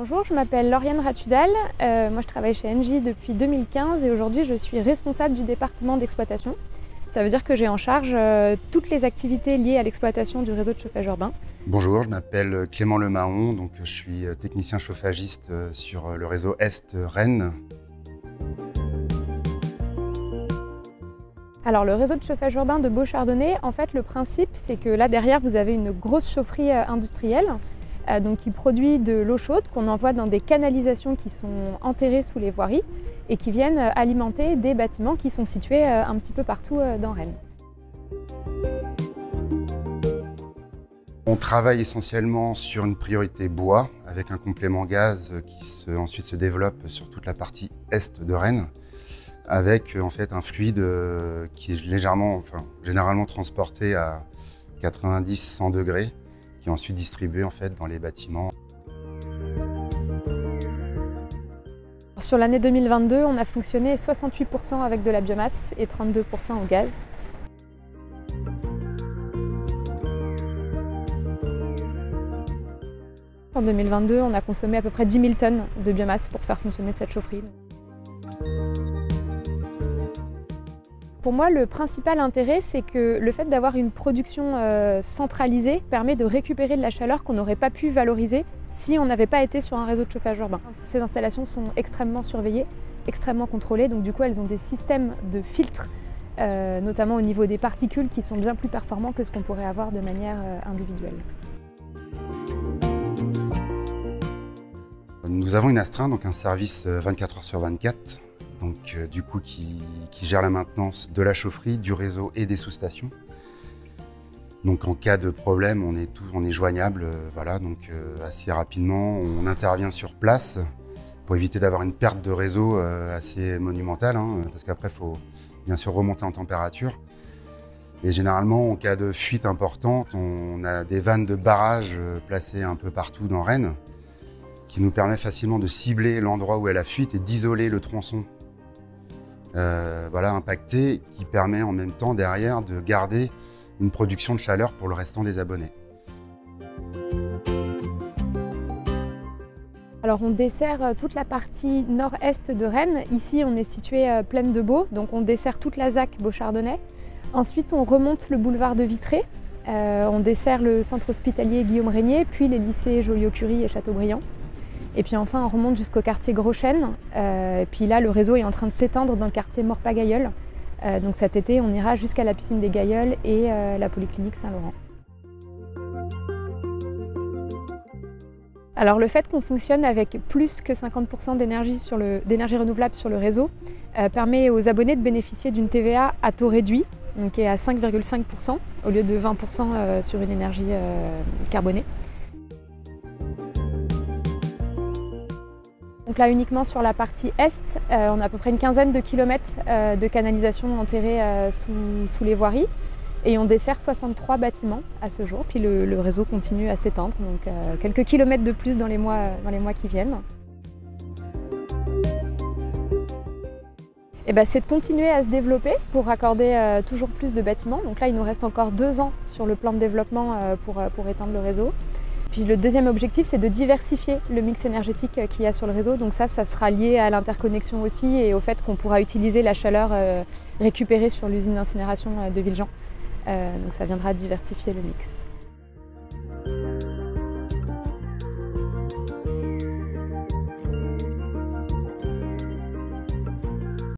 Bonjour, je m'appelle Lauriane Ratudal. Moi je travaille chez Engie depuis 2015 et aujourd'hui je suis responsable du département d'exploitation. Ça veut dire que j'ai en charge toutes les activités liées à l'exploitation du réseau de chauffage urbain. Bonjour, je m'appelle Clément Lemahon, donc je suis technicien chauffagiste sur le réseau Est Rennes. Alors le réseau de chauffage urbain de Beauchardonnay, en fait le principe c'est que là derrière vous avez une grosse chaufferie industrielle donc qui produit de l'eau chaude qu'on envoie dans des canalisations qui sont enterrées sous les voiries et qui viennent alimenter des bâtiments qui sont situés un petit peu partout dans Rennes. On travaille essentiellement sur une priorité bois avec un complément gaz qui ensuite se développe sur toute la partie est de Rennes avec en fait un fluide qui est généralement transporté à 90-100 degrés qui est ensuite distribué en fait dans les bâtiments. Sur l'année 2022, on a fonctionné 68% avec de la biomasse et 32% au gaz. En 2022, on a consommé à peu près 10 000 tonnes de biomasse pour faire fonctionner cette chaufferie. Pour moi, le principal intérêt, c'est que le fait d'avoir une production centralisée permet de récupérer de la chaleur qu'on n'aurait pas pu valoriser si on n'avait pas été sur un réseau de chauffage urbain. Ces installations sont extrêmement surveillées, extrêmement contrôlées, donc du coup elles ont des systèmes de filtres, notamment au niveau des particules, qui sont bien plus performants que ce qu'on pourrait avoir de manière individuelle. Nous avons une astreinte, donc un service 24 heures sur 24. Donc, du coup, qui gère la maintenance de la chaufferie, du réseau et des sous-stations. Donc, en cas de problème, on est joignable, voilà, donc assez rapidement. On intervient sur place pour éviter d'avoir une perte de réseau assez monumentale, hein, parce qu'après, il faut bien sûr remonter en température. Et généralement, en cas de fuite importante, on a des vannes de barrage placées un peu partout dans Rennes, qui nous permet facilement de cibler l'endroit où est la fuite et d'isoler le tronçon impacté, qui permet en même temps derrière de garder une production de chaleur pour le restant des abonnés. Alors on dessert toute la partie nord-est de Rennes. Ici on est situé plaine de Beau, donc on dessert toute la ZAC Beauchardonnay. Ensuite on remonte le boulevard de Vitré, on dessert le centre hospitalier Guillaume Régnier, puis les lycées Joliot-Curie et Chateaubriand. Et puis enfin, on remonte jusqu'au quartier Gros-Chêne. Et puis là, le réseau est en train de s'étendre dans le quartier Maurepas-Gailleul. Donc cet été, on ira jusqu'à la piscine des Gailleuls et la polyclinique Saint-Laurent. Alors le fait qu'on fonctionne avec plus que 50% d'énergie renouvelable sur le réseau permet aux abonnés de bénéficier d'une TVA à taux réduit, donc qui est à 5,5% au lieu de 20% sur une énergie carbonée. Donc là uniquement sur la partie est, on a à peu près une quinzaine de kilomètres de canalisation enterrée sous les voiries et on dessert 63 bâtiments à ce jour. Puis le réseau continue à s'étendre, donc quelques kilomètres de plus dans les mois qui viennent. C'est de continuer à se développer pour raccorder toujours plus de bâtiments. Donc là il nous reste encore 2 ans sur le plan de développement pour étendre le réseau. Puis le deuxième objectif, c'est de diversifier le mix énergétique qu'il y a sur le réseau. Donc ça sera lié à l'interconnexion aussi et au fait qu'on pourra utiliser la chaleur récupérée sur l'usine d'incinération de Villejean. Donc ça viendra diversifier le mix.